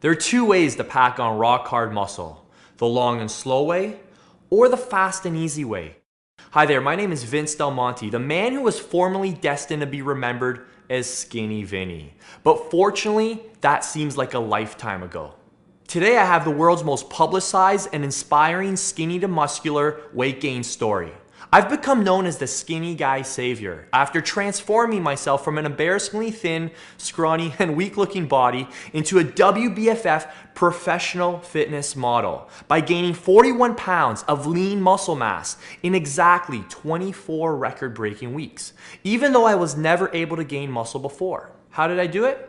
There are two ways to pack on rock hard muscle: the long and slow way, or the fast and easy way. Hi there, my name is Vince Del Monte, the man who was formerly destined to be remembered as Skinny Vinny. But fortunately, that seems like a lifetime ago. Today I have the world's most publicized and inspiring skinny to muscular weight gain story. I've become known as the skinny guy savior after transforming myself from an embarrassingly thin, scrawny, and weak-looking body into a WBFF professional fitness model by gaining 41 pounds of lean muscle mass in exactly 24 record-breaking weeks, even though I was never able to gain muscle before. How did I do it?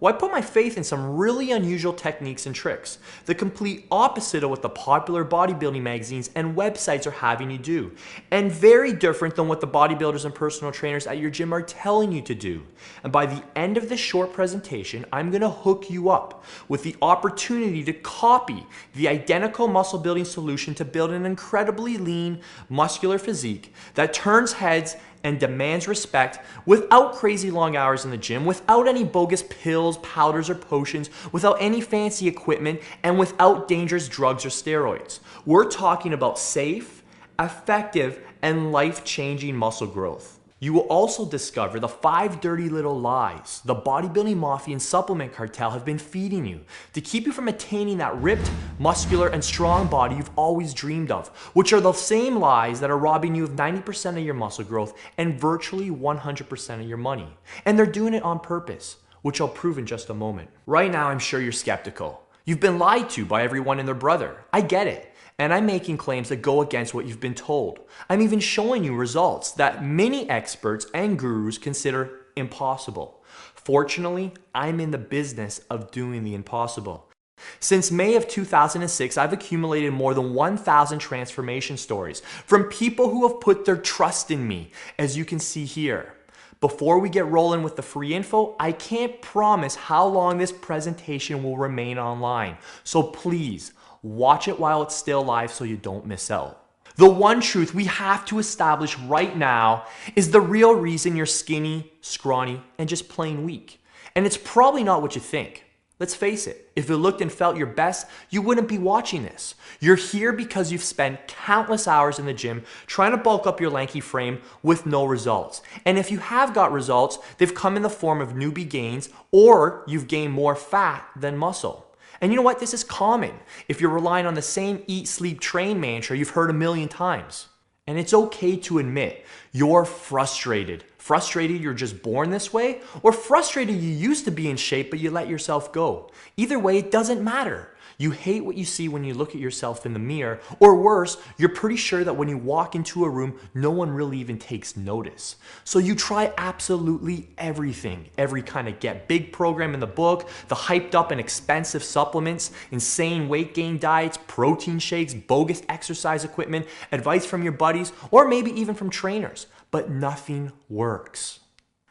Well, I put my faith in some really unusual techniques and tricks, the complete opposite of what the popular bodybuilding magazines and websites are having you do, and very different than what the bodybuilders and personal trainers at your gym are telling you to do. And by the end of this short presentation, I'm going to hook you up with the opportunity to copy the identical muscle building solution to build an incredibly lean, muscular physique that turns heads and demands respect without crazy long hours in the gym, without any bogus pills, powders, or potions, without any fancy equipment, and without dangerous drugs or steroids. We're talking about safe, effective, and life-changing muscle growth. You will also discover the 5 dirty little lies the bodybuilding mafia and supplement cartel have been feeding you to keep you from attaining that ripped, muscular, and strong body you've always dreamed of, which are the same lies that are robbing you of 90% of your muscle growth and virtually 100% of your money. And they're doing it on purpose, which I'll prove in just a moment. Right now, I'm sure you're skeptical. You've been lied to by everyone and their brother. I get it. And I'm making claims that go against what you've been told. I'm even showing you results that many experts and gurus consider impossible. Fortunately, I'm in the business of doing the impossible. Since May of 2006, I've accumulated more than 1,000 transformation stories from people who have put their trust in me, as you can see here. Before we get rolling with the free info, I can't promise how long this presentation will remain online. So please, watch it while it's still live so you don't miss out. The one truth we have to establish right now is the real reason you're skinny, scrawny, and just plain weak. And it's probably not what you think. Let's face it, if you looked and felt your best, you wouldn't be watching this. You're here because you've spent countless hours in the gym trying to bulk up your lanky frame with no results. And if you have got results, they've come in the form of newbie gains, or you've gained more fat than muscle. And you know what? This is common if you're relying on the same eat, sleep, train mantra you've heard a million times. And it's okay to admit you're frustrated. Frustrated you're just born this way, or frustrated you used to be in shape but you let yourself go. Either way, it doesn't matter. You hate what you see when you look at yourself in the mirror, or worse, you're pretty sure that when you walk into a room, no one really even takes notice. So you try absolutely everything, every kind of get big program in the book, the hyped up and expensive supplements, insane weight gain diets, protein shakes, bogus exercise equipment, advice from your buddies, or maybe even from trainers, but nothing works.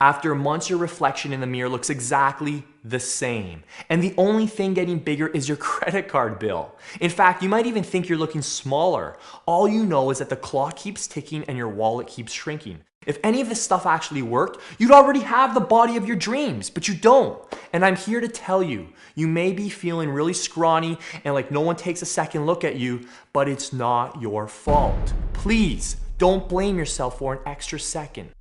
After months, your reflection in the mirror looks exactly the same. And the only thing getting bigger is your credit card bill. In fact, you might even think you're looking smaller. All you know is that the clock keeps ticking and your wallet keeps shrinking. If any of this stuff actually worked, you'd already have the body of your dreams, but you don't. And I'm here to tell you, you may be feeling really scrawny and like no one takes a second look at you, but it's not your fault. Please don't blame yourself for an extra second.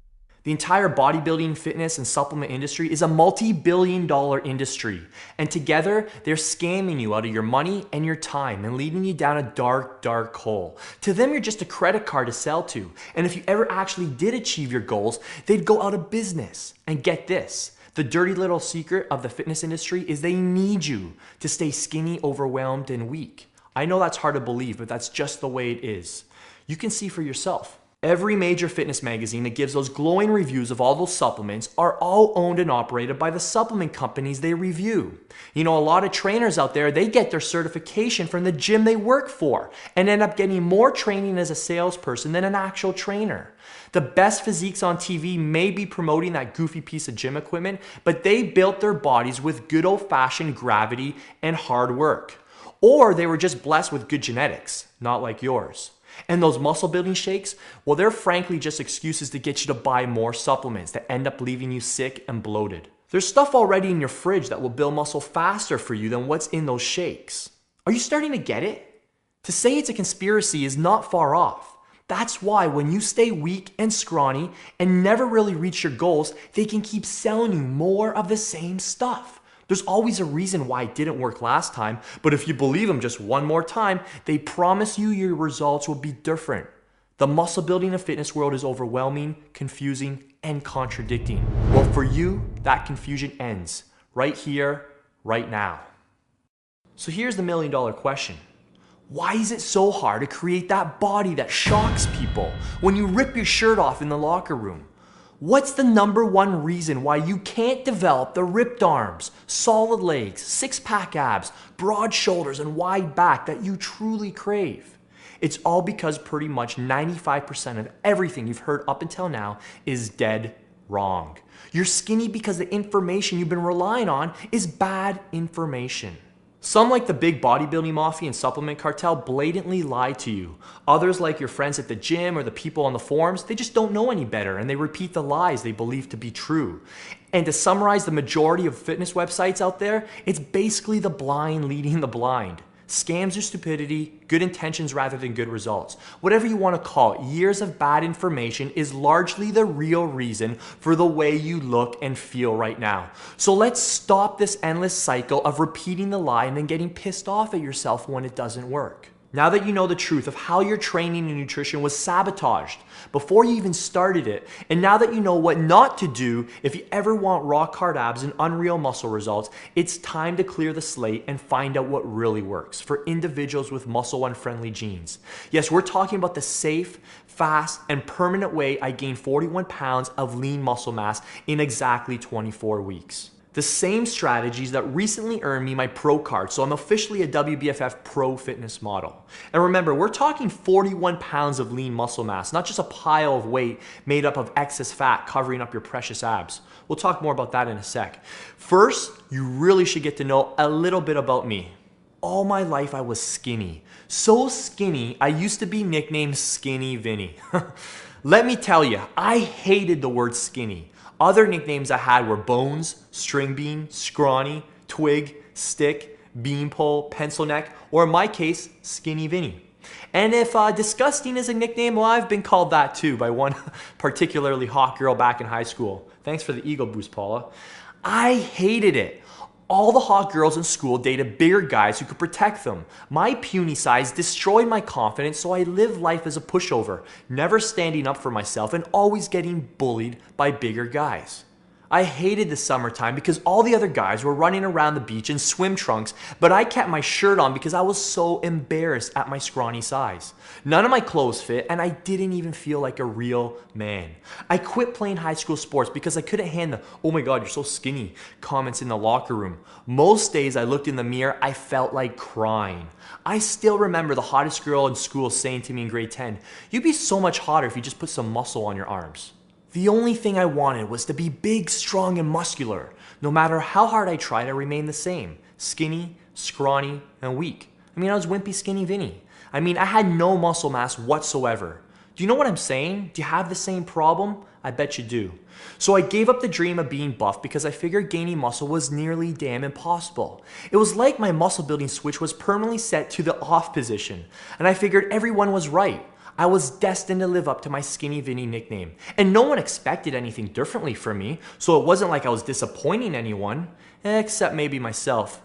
The entire bodybuilding, fitness, and supplement industry is a multi-billion-dollar industry. And together, they're scamming you out of your money and your time and leading you down a dark, dark hole. To them, you're just a credit card to sell to. And if you ever actually did achieve your goals, they'd go out of business. And get this, the dirty little secret of the fitness industry is they need you to stay skinny, overwhelmed, and weak. I know that's hard to believe, but that's just the way it is. You can see for yourself. Every major fitness magazine that gives those glowing reviews of all those supplements are all owned and operated by the supplement companies they review. You know, a lot of trainers out there, they get their certification from the gym they work for and end up getting more training as a salesperson than an actual trainer. The best physiques on TV may be promoting that goofy piece of gym equipment, but they built their bodies with good old-fashioned gravity and hard work. Or they were just blessed with good genetics, not like yours. And those muscle building shakes, well, they're frankly just excuses to get you to buy more supplements that end up leaving you sick and bloated. There's stuff already in your fridge that will build muscle faster for you than what's in those shakes. Are you starting to get it? To say it's a conspiracy is not far off. That's why when you stay weak and scrawny and never really reach your goals, they can keep selling you more of the same stuff. There's always a reason why it didn't work last time, but if you believe them just one more time, they promise you your results will be different. The muscle building and fitness world is overwhelming, confusing, and contradicting. Well, for you, that confusion ends right here, right now. So here's the million-dollar question. Why is it so hard to create that body that shocks people when you rip your shirt off in the locker room? What's the number one reason why you can't develop the ripped arms, solid legs, six-pack abs, broad shoulders, and wide back that you truly crave? It's all because pretty much 95% of everything you've heard up until now is dead wrong. You're skinny because the information you've been relying on is bad information. Some, like the big bodybuilding mafia and supplement cartel, blatantly lie to you. Others, like your friends at the gym or the people on the forums, they just don't know any better and they repeat the lies they believe to be true. And to summarize the majority of fitness websites out there, it's basically the blind leading the blind. Scams or stupidity, good intentions rather than good results. Whatever you want to call it, years of bad information is largely the real reason for the way you look and feel right now. So let's stop this endless cycle of repeating the lie and then getting pissed off at yourself when it doesn't work. Now that you know the truth of how your training and nutrition was sabotaged before you even started it, and now that you know what not to do if you ever want rock hard abs and unreal muscle results, it's time to clear the slate and find out what really works for individuals with muscle-unfriendly genes. Yes, we're talking about the safe, fast, and permanent way I gained 41 pounds of lean muscle mass in exactly 24 weeks. The same strategies that recently earned me my pro card, so I'm officially a WBFF Pro Fitness model. And remember, we're talking 41 pounds of lean muscle mass, not just a pile of weight made up of excess fat covering up your precious abs. We'll talk more about that in a sec. First, you really should get to know a little bit about me. All my life I was skinny. So skinny, I used to be nicknamed Skinny Vinny. Let me tell you, I hated the word skinny. Other nicknames I had were Bones, String Bean, Scrawny, Twig, Stick, Beanpole, Pencil Neck, or in my case, Skinny Vinny. And if disgusting is a nickname, well, I've been called that too by one particularly hot girl back in high school. Thanks for the ego boost, Paula. I hated it. All the hot girls in school dated bigger guys who could protect them. My puny size destroyed my confidence, so I lived life as a pushover, never standing up for myself and always getting bullied by bigger guys. I hated the summertime because all the other guys were running around the beach in swim trunks, but I kept my shirt on because I was so embarrassed at my scrawny size. None of my clothes fit, and I didn't even feel like a real man. I quit playing high school sports because I couldn't handle the, "Oh my God, you're so skinny" comments in the locker room. Most days I looked in the mirror, I felt like crying. I still remember the hottest girl in school saying to me in grade 10, "You'd be so much hotter if you just put some muscle on your arms." The only thing I wanted was to be big, strong, and muscular. No matter how hard I tried, I remained the same. Skinny, scrawny, and weak. I was wimpy Skinny Vinny. I had no muscle mass whatsoever. Do you know what I'm saying? Do you have the same problem? I bet you do. So I gave up the dream of being buff because I figured gaining muscle was nearly damn impossible. It was like my muscle building switch was permanently set to the off position, and I figured everyone was right. I was destined to live up to my Skinny Vinny nickname, and no one expected anything differently from me, so it wasn't like I was disappointing anyone, except maybe myself.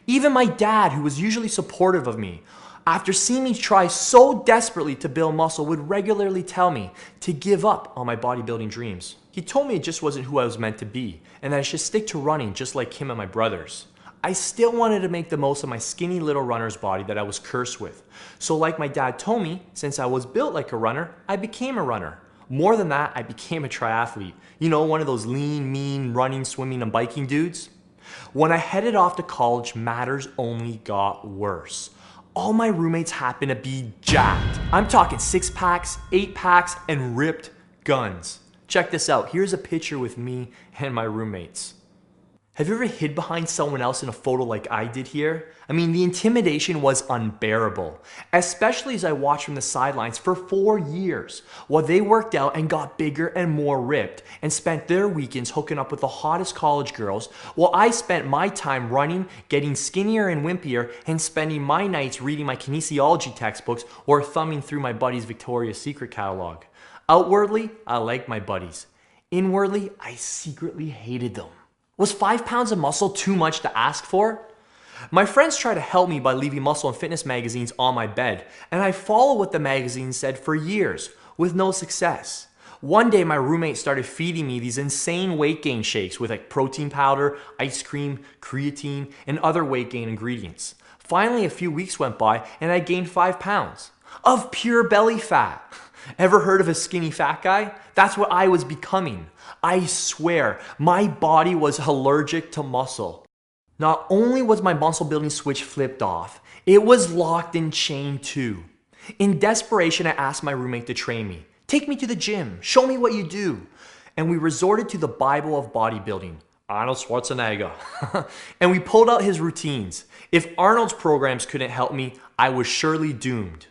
Even my dad, who was usually supportive of me, after seeing me try so desperately to build muscle, would regularly tell me to give up on my bodybuilding dreams. He told me it just wasn't who I was meant to be, and that I should stick to running just like him and my brothers. I still wanted to make the most of my skinny little runner's body that I was cursed with. So like my dad told me, since I was built like a runner, I became a runner. More than that, I became a triathlete. You know, one of those lean, mean, running, swimming, and biking dudes. When I headed off to college, matters only got worse. All my roommates happened to be jacked. I'm talking 6-packs, 8-packs, and ripped guns. Check this out. Here's a picture with me and my roommates. Have you ever hid behind someone else in a photo like I did here? I mean, the intimidation was unbearable, especially as I watched from the sidelines for 4 years while they worked out and got bigger and more ripped and spent their weekends hooking up with the hottest college girls, while I spent my time running, getting skinnier and wimpier, and spending my nights reading my kinesiology textbooks or thumbing through my buddy's Victoria's Secret catalog. Outwardly, I liked my buddies. Inwardly, I secretly hated them. Was 5 pounds of muscle too much to ask for? My friends tried to help me by leaving muscle and fitness magazines on my bed, and I followed what the magazines said for years, with no success. One day my roommate started feeding me these insane weight gain shakes with like protein powder, ice cream, creatine, and other weight gain ingredients. Finally, a few weeks went by and I gained 5 pounds of pure belly fat. Ever heard of a skinny fat guy? That's what I was becoming. I swear, my body was allergic to muscle. Not only was my muscle building switch flipped off, it was locked and chained too. In desperation, I asked my roommate to train me. Take me to the gym, show me what you do. And we resorted to the Bible of bodybuilding, Arnold Schwarzenegger. And we pulled out his routines. If Arnold's programs couldn't help me, I was surely doomed.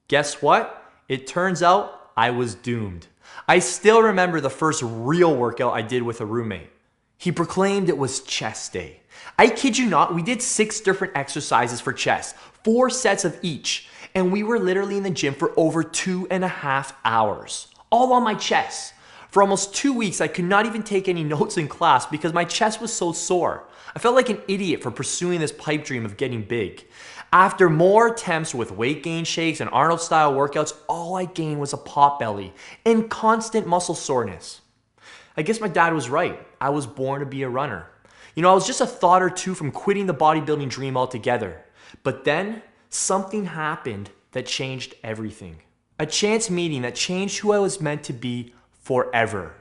Guess what? It turns out I was doomed. I still remember the first real workout I did with a roommate. He proclaimed it was chest day. I kid you not, we did 6 different exercises for chest, 4 sets of each, and we were literally in the gym for over 2.5 hours, all on my chest. For almost 2 weeks, I could not even take any notes in class because my chest was so sore. I felt like an idiot for pursuing this pipe dream of getting big. After more attempts with weight gain shakes and Arnold-style workouts, all I gained was a pot belly and constant muscle soreness. I guess my dad was right. I was born to be a runner. You know, I was just a thought or two from quitting the bodybuilding dream altogether. But then, something happened that changed everything. A chance meeting that changed who I was meant to be forever.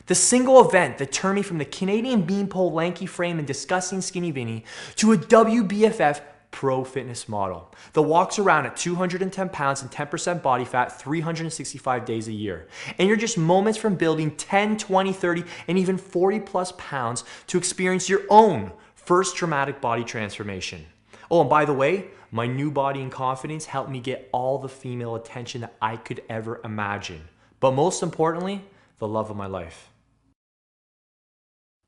The single event that turned me from the Canadian beanpole lanky frame and disgusting skinny Vinny to a WBFF pro fitness model that walks around at 210 pounds and 10% body fat 365 days a year. And you're just moments from building 10, 20, 30, and even 40 plus pounds to experience your own first dramatic body transformation. Oh, and by the way, my new body and confidence helped me get all the female attention that I could ever imagine. But most importantly, the love of my life.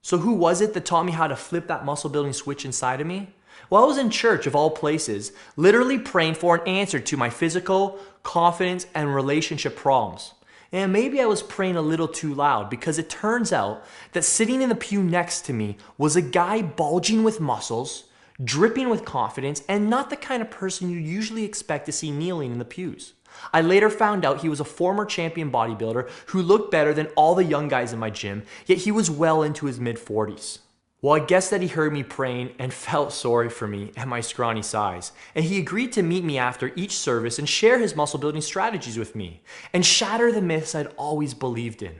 So who was it that taught me how to flip that muscle building switch inside of me? Well, I was in church of all places, literally praying for an answer to my physical, confidence, and relationship problems. And maybe I was praying a little too loud because it turns out that sitting in the pew next to me was a guy bulging with muscles, dripping with confidence, and not the kind of person you usually expect to see kneeling in the pews. I later found out he was a former champion bodybuilder who looked better than all the young guys in my gym, yet he was well into his mid-40s. Well, I guess that he heard me praying and felt sorry for me and my scrawny size, and he agreed to meet me after each service and share his muscle building strategies with me and shatter the myths I'd always believed in.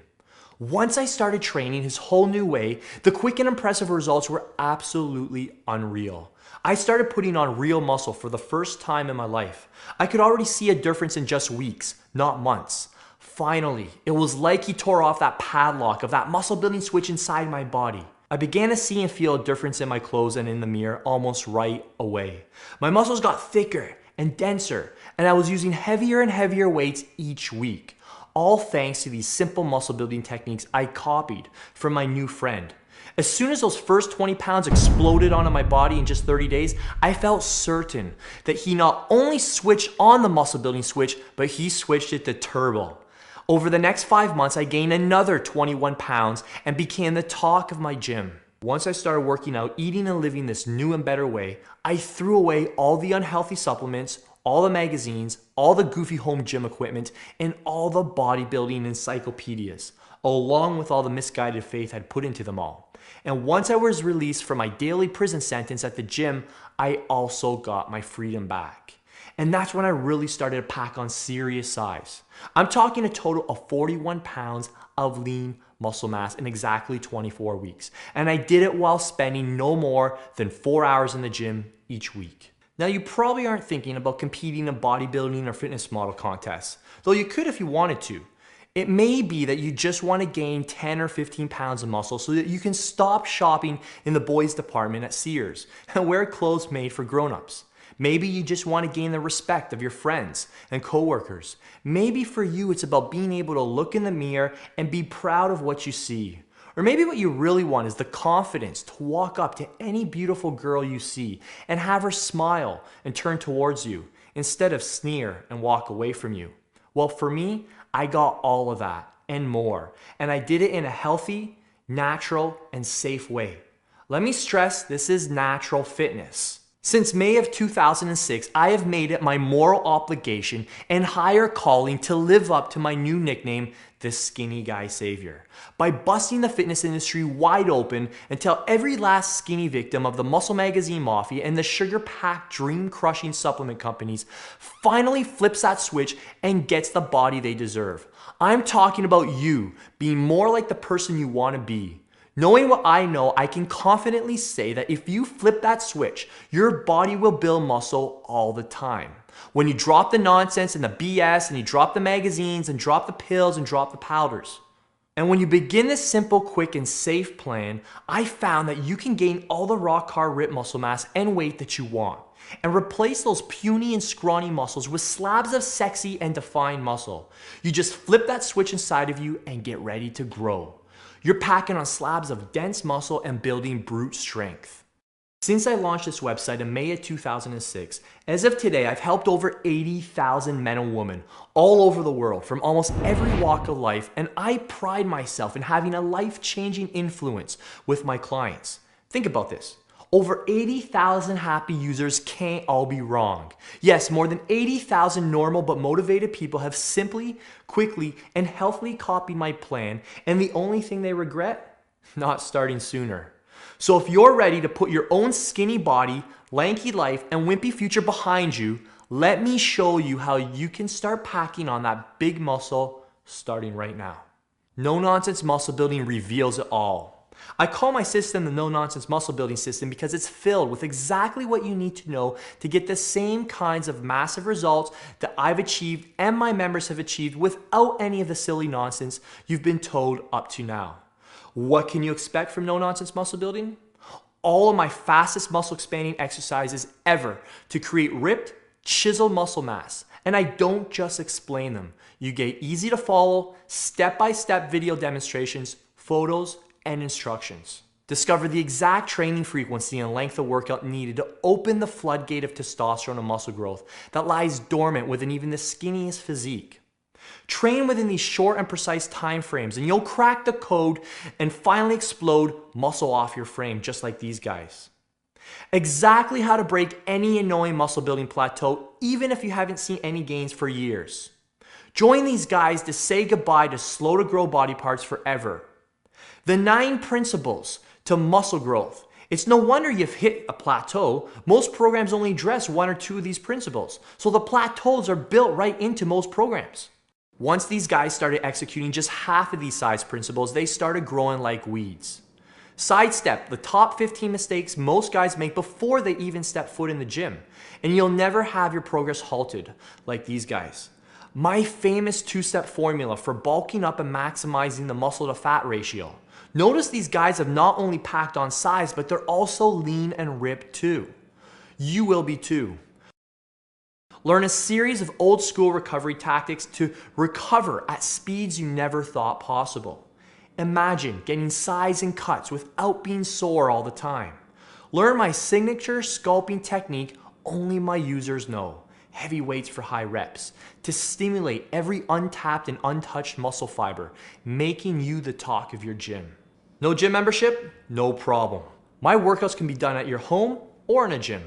Once I started training his whole new way, the quick and impressive results were absolutely unreal. I started putting on real muscle for the first time in my life. I could already see a difference in just weeks, not months. Finally, it was like he tore off that padlock of that muscle building switch inside my body. I began to see and feel a difference in my clothes and in the mirror almost right away. My muscles got thicker and denser, and I was using heavier and heavier weights each week, all thanks to these simple muscle building techniques I copied from my new friend. As soon as those first 20 pounds exploded onto my body in just 30 days, I felt certain that he not only switched on the muscle building switch, but he switched it to turbo. Over the next 5 months, I gained another 21 pounds and became the talk of my gym. Once I started working out, eating and living this new and better way, I threw away all the unhealthy supplements, all the magazines, all the goofy home gym equipment, and all the bodybuilding encyclopedias, along with all the misguided faith I'd put into them all. And once I was released from my daily prison sentence at the gym, I also got my freedom back. And that's when I really started to pack on serious size. I'm talking a total of 41 pounds of lean muscle mass in exactly 24 weeks. And I did it while spending no more than 4 hours in the gym each week. Now, you probably aren't thinking about competing in bodybuilding or fitness model contests, though you could if you wanted to. It may be that you just want to gain 10 or 15 pounds of muscle so that you can stop shopping in the boys department at Sears and wear clothes made for grown-ups. Maybe you just want to gain the respect of your friends and coworkers. Maybe for you it's about being able to look in the mirror and be proud of what you see. Or maybe what you really want is the confidence to walk up to any beautiful girl you see and have her smile and turn towards you instead of sneer and walk away from you. Well, for me, I got all of that and more, and I did it in a healthy, natural, and safe way. Let me stress, this is natural fitness. Since May of 2006, I have made it my moral obligation and higher calling to live up to my new nickname, the Skinny Guy Savior, by busting the fitness industry wide open until every last skinny victim of the Muscle Magazine Mafia and the sugar-packed dream-crushing supplement companies finally flips that switch and gets the body they deserve. I'm talking about you being more like the person you want to be. Knowing what I know, I can confidently say that if you flip that switch, your body will build muscle all the time. When you drop the nonsense and the BS and you drop the magazines and drop the pills and drop the powders. And when you begin this simple, quick, and safe plan, I found that you can gain all the rock hard ripped muscle mass and weight that you want and replace those puny and scrawny muscles with slabs of sexy and defined muscle. You just flip that switch inside of you and get ready to grow. You're packing on slabs of dense muscle and building brute strength. Since I launched this website in May of 2006, as of today, I've helped over 80,000 men and women all over the world from almost every walk of life, and I pride myself in having a life-changing influence with my clients. Think about this. Over 80,000 happy users can't all be wrong. Yes, more than 80,000 normal but motivated people have simply, quickly, and healthily copied my plan, and the only thing they regret? Not starting sooner. So if you're ready to put your own skinny body, lanky life, and wimpy future behind you, let me show you how you can start packing on that big muscle starting right now. No Nonsense Muscle Building reveals it all. I call my system the no-nonsense muscle building system because it's filled with exactly what you need to know to get the same kinds of massive results that I've achieved and my members have achieved without any of the silly nonsense you've been told up to now. What can you expect from no-nonsense muscle building? All of my fastest muscle expanding exercises ever to create ripped, chiseled muscle mass. And I don't just explain them. You get easy to follow, step-by-step video demonstrations, photos, and instructions. Discover the exact training frequency and length of workout needed to open the floodgate of testosterone and muscle growth that lies dormant within even the skinniest physique. Train within these short and precise time frames and you'll crack the code and finally explode muscle off your frame just like these guys. Exactly how to break any annoying muscle building plateau even if you haven't seen any gains for years. Join these guys to say goodbye to slow to grow body parts forever. The 9 principles to muscle growth. It's no wonder you've hit a plateau. Most programs only address 1 or 2 of these principles. So the plateaus are built right into most programs. Once these guys started executing just half of these size principles, they started growing like weeds. Sidestep the top 15 mistakes most guys make before they even step foot in the gym. And you'll never have your progress halted like these guys. My famous 2-step formula for bulking up and maximizing the muscle to fat ratio. Notice these guys have not only packed on size, but they're also lean and ripped too. You will be too. Learn a series of old school recovery tactics to recover at speeds you never thought possible. Imagine getting size and cuts without being sore all the time. Learn my signature sculpting technique only my users know. Heavy weights for high reps to stimulate every untapped and untouched muscle fiber, making you the talk of your gym. No gym membership? No problem. My workouts can be done at your home or in a gym.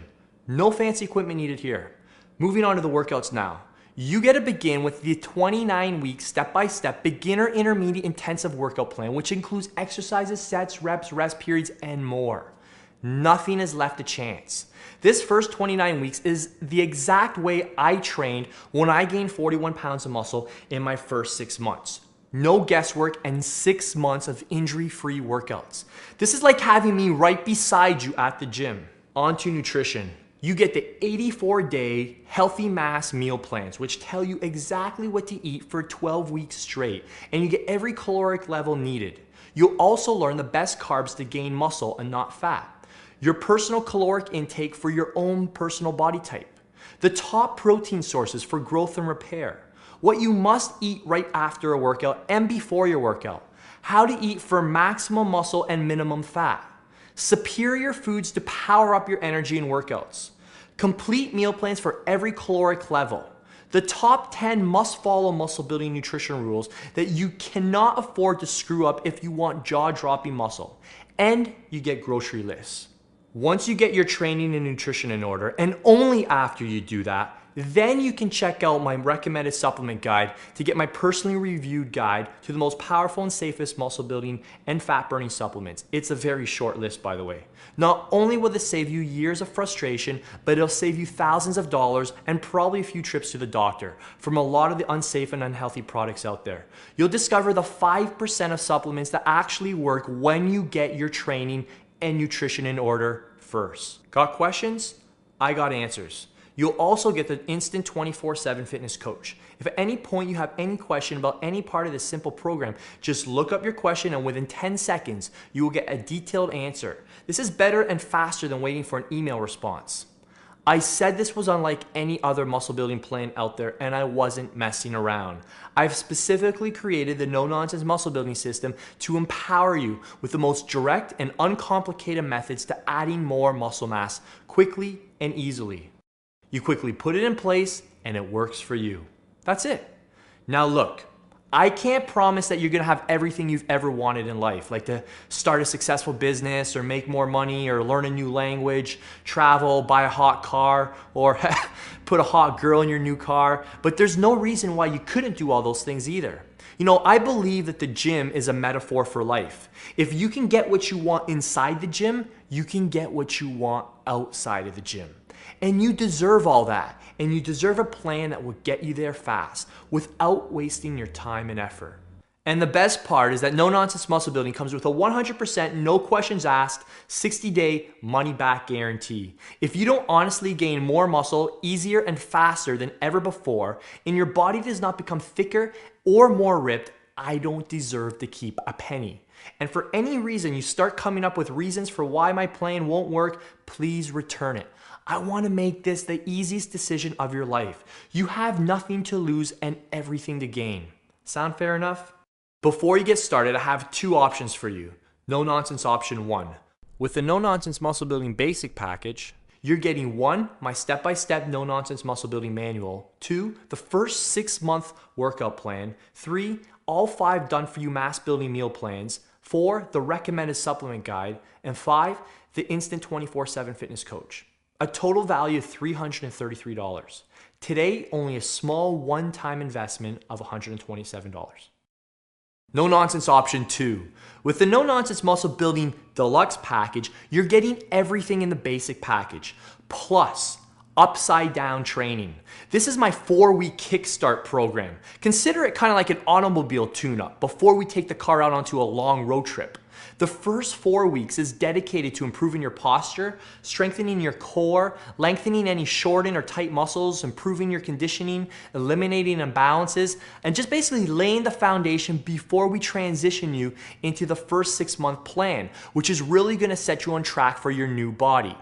No fancy equipment needed here. Moving on to the workouts now. You get to begin with the 29-week step-by-step beginner intermediate intensive workout plan, which includes exercises, sets, reps, rest periods, and more. Nothing is left to chance. This first 29 weeks is the exact way I trained when I gained 41 pounds of muscle in my first 6 months. No guesswork and 6 months of injury-free workouts. This is like having me right beside you at the gym. On to nutrition. You get the 84-day healthy mass meal plans, which tell you exactly what to eat for 12 weeks straight, and you get every caloric level needed. You'll also learn the best carbs to gain muscle and not fat. Your personal caloric intake for your own personal body type. The top protein sources for growth and repair. What you must eat right after a workout and before your workout. How to eat for maximum muscle and minimum fat. Superior foods to power up your energy in workouts. Complete meal plans for every caloric level. The top 10 must-follow muscle building nutrition rules that you cannot afford to screw up if you want jaw-dropping muscle. And you get grocery lists. Once you get your training and nutrition in order, and only after you do that, then you can check out my recommended supplement guide to get my personally reviewed guide to the most powerful and safest muscle building and fat burning supplements. It's a very short list, by the way. Not only will this save you years of frustration, but it'll save you thousands of dollars and probably a few trips to the doctor from a lot of the unsafe and unhealthy products out there. You'll discover the 5% of supplements that actually work when you get your training and nutrition in order first. Got questions? I got answers. You'll also get the instant 24/7 fitness coach. If at any point you have any question about any part of this simple program, just look up your question and within 10 seconds, you will get a detailed answer. This is better and faster than waiting for an email response. I said this was unlike any other muscle building plan out there, and I wasn't messing around. I've specifically created the no-nonsense muscle building system to empower you with the most direct and uncomplicated methods to adding more muscle mass quickly and easily. You quickly put it in place and it works for you. That's it. Now look, I can't promise that you're gonna have everything you've ever wanted in life, like to start a successful business or make more money or learn a new language, travel, buy a hot car, or put a hot girl in your new car. But there's no reason why you couldn't do all those things either. You know, I believe that the gym is a metaphor for life. If you can get what you want inside the gym, you can get what you want outside of the gym. And you deserve all that. And you deserve a plan that will get you there fast without wasting your time and effort. And the best part is that No Nonsense Muscle Building comes with a 100% no questions asked 60-day money back guarantee. If you don't honestly gain more muscle easier and faster than ever before, and your body does not become thicker or more ripped, I don't deserve to keep a penny. And for any reason you start coming up with reasons for why my plan won't work, please return it. I want to make this the easiest decision of your life. You have nothing to lose and everything to gain. Sound fair enough? Before you get started, I have two options for you. No Nonsense option 1. With the No Nonsense Muscle Building Basic Package, you're getting 1, my step-by-step No Nonsense Muscle Building Manual, 2, the first 6-month workout plan, 3, all 5 done-for-you mass building meal plans, 4, the recommended supplement guide, and 5, the instant 24/7 fitness coach. A total value of $333. Today, only a small one-time investment of $127. No Nonsense option 2. With the No Nonsense Muscle Building Deluxe package, you're getting everything in the basic package, plus upside down training. This is my 4-week kickstart program. Consider it kind of like an automobile tune-up before we take the car out onto a long road trip. The first 4 weeks is dedicated to improving your posture, strengthening your core, lengthening any shortened or tight muscles, improving your conditioning, eliminating imbalances, and just basically laying the foundation before we transition you into the first 6-month plan, which is really gonna set you on track for your new body.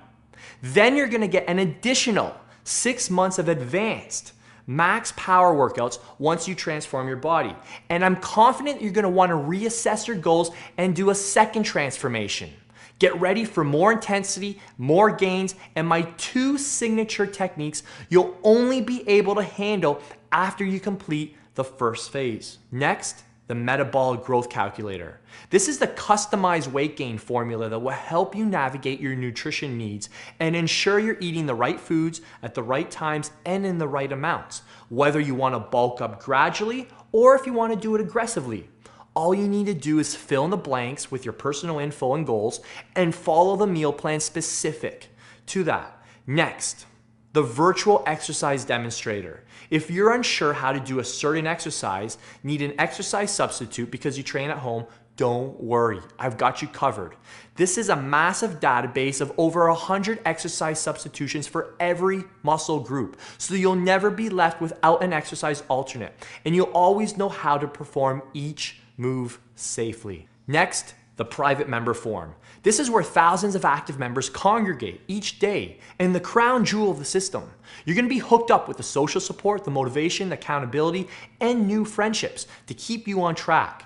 Then you're gonna get an additional 6 months of advanced max power workouts once you transform your body. And I'm confident you're gonna wanna reassess your goals and do a second transformation. Get ready for more intensity, more gains, and my 2 signature techniques you'll only be able to handle after you complete the first phase. Next, the Metabolic Growth Calculator. This is the customized weight gain formula that will help you navigate your nutrition needs and ensure you're eating the right foods at the right times and in the right amounts, whether you want to bulk up gradually or if you want to do it aggressively. All you need to do is fill in the blanks with your personal info and goals and follow the meal plan specific to that. Next, the virtual exercise demonstrator. If you're unsure how to do a certain exercise, need an exercise substitute because you train at home, Don't worry, I've got you covered. This is a massive database of over 100 exercise substitutions for every muscle group, so you'll never be left without an exercise alternate, and you'll always know how to perform each move safely. Next, the private member form. This is where thousands of active members congregate each day, and the crown jewel of the system. You're going to be hooked up with the social support, the motivation, the accountability, and new friendships to keep you on track.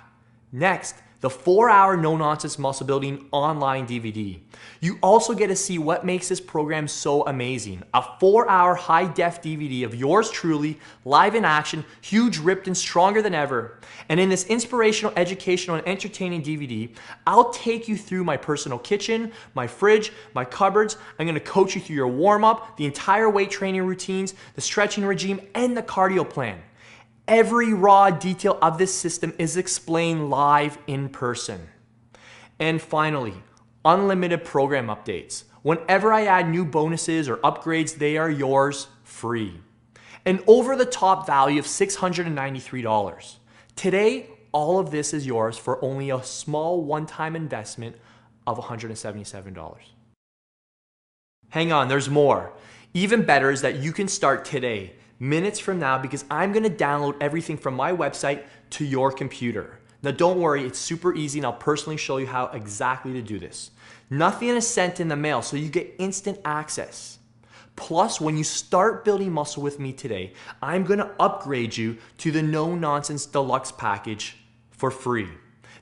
Next, the 4-hour no-nonsense muscle building online DVD. You also get to see what makes this program so amazing. A 4-hour high-def DVD of yours truly, live in action, huge, ripped, and stronger than ever. And in this inspirational, educational, and entertaining DVD, I'll take you through my personal kitchen, my fridge, my cupboards. I'm gonna coach you through your warm-up, the entire weight training routines, the stretching regime, and the cardio plan. Every raw detail of this system is explained live in person. And finally, unlimited program updates. Whenever I add new bonuses or upgrades, they are yours free. An over-the-top value of $693. Today, all of this is yours for only a small one-time investment of $177. Hang on, there's more. Even better is that you can start today, minutes from now, because I'm gonna download everything from my website to your computer. Now don't worry, it's super easy and I'll personally show you how exactly to do this. Nothing is sent in the mail, so you get instant access. Plus, when you start building muscle with me today, I'm gonna upgrade you to the No Nonsense Deluxe package for free.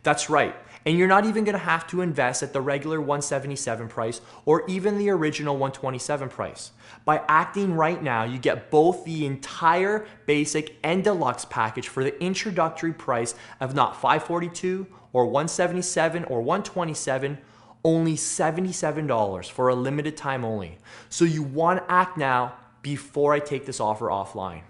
That's right. And you're not even gonna have to invest at the regular $177 price or even the original $127 price. By acting right now, you get both the entire basic and deluxe package for the introductory price of not $542 or $177 or $127, only $77 for a limited time only. So you wanna act now before I take this offer offline.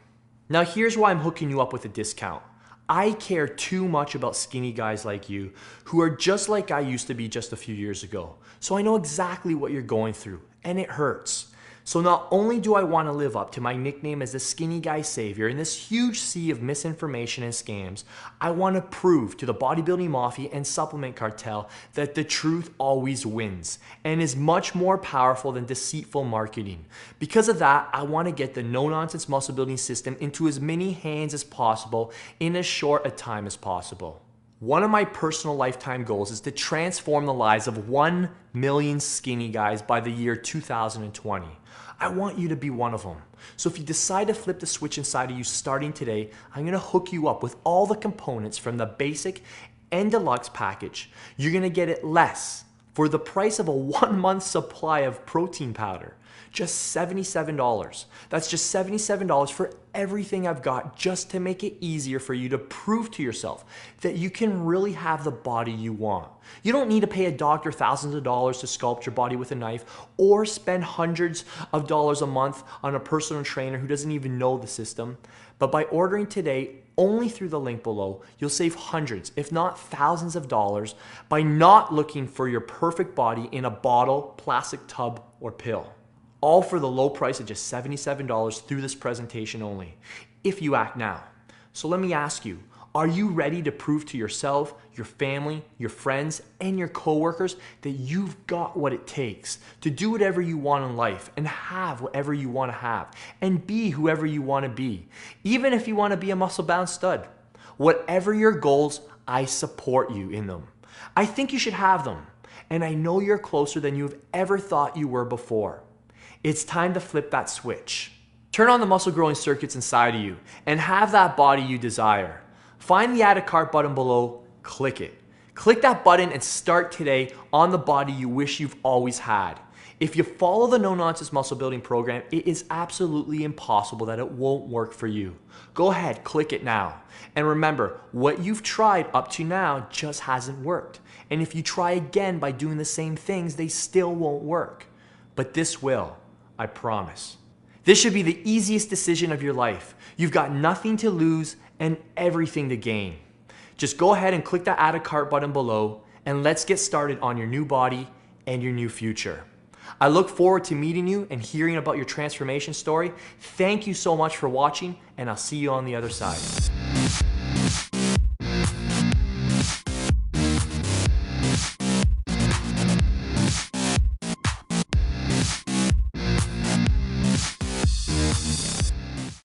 Now here's why I'm hooking you up with a discount. I care too much about skinny guys like you who are just like I used to be just a few years ago. So I know exactly what you're going through, and it hurts. So not only do I want to live up to my nickname as the skinny guy savior in this huge sea of misinformation and scams, I want to prove to the bodybuilding mafia and supplement cartel that the truth always wins and is much more powerful than deceitful marketing. Because of that, I want to get the no-nonsense muscle building system into as many hands as possible in as short a time as possible. One of my personal lifetime goals is to transform the lives of 1 million skinny guys by the year 2020. I want you to be one of them. So if you decide to flip the switch inside of you starting today, I'm gonna hook you up with all the components from the basic and deluxe package. You're gonna get it less for the price of a 1-month supply of protein powder. Just $77. That's just $77 for everything I've got, just to make it easier for you to prove to yourself that you can really have the body you want. You don't need to pay a doctor thousands of dollars to sculpt your body with a knife or spend hundreds of dollars a month on a personal trainer who doesn't even know the system. But by ordering today, only through the link below, you'll save hundreds, if not thousands of dollars by not looking for your perfect body in a bottle, plastic tub, or pill. All for the low price of just $77 through this presentation only, if you act now. So let me ask you, are you ready to prove to yourself, your family, your friends, and your coworkers that you've got what it takes to do whatever you want in life and have whatever you want to have and be whoever you want to be, even if you want to be a muscle-bound stud? Whatever your goals, I support you in them. I think you should have them, and I know you're closer than you've ever thought you were before. It's time to flip that switch. Turn on the muscle growing circuits inside of you and have that body you desire. Find the add a cart button below, click it. Click that button and start today on the body you wish you've always had. If you follow the No Nonsense Muscle Building program, it is absolutely impossible that it won't work for you. Go ahead, click it now. And remember, what you've tried up to now just hasn't worked. And if you try again by doing the same things, they still won't work. But this will. I promise. This should be the easiest decision of your life. You've got nothing to lose and everything to gain. Just go ahead and click that add a cart button below and let's get started on your new body and your new future. I look forward to meeting you and hearing about your transformation story. Thank you so much for watching, and I'll see you on the other side.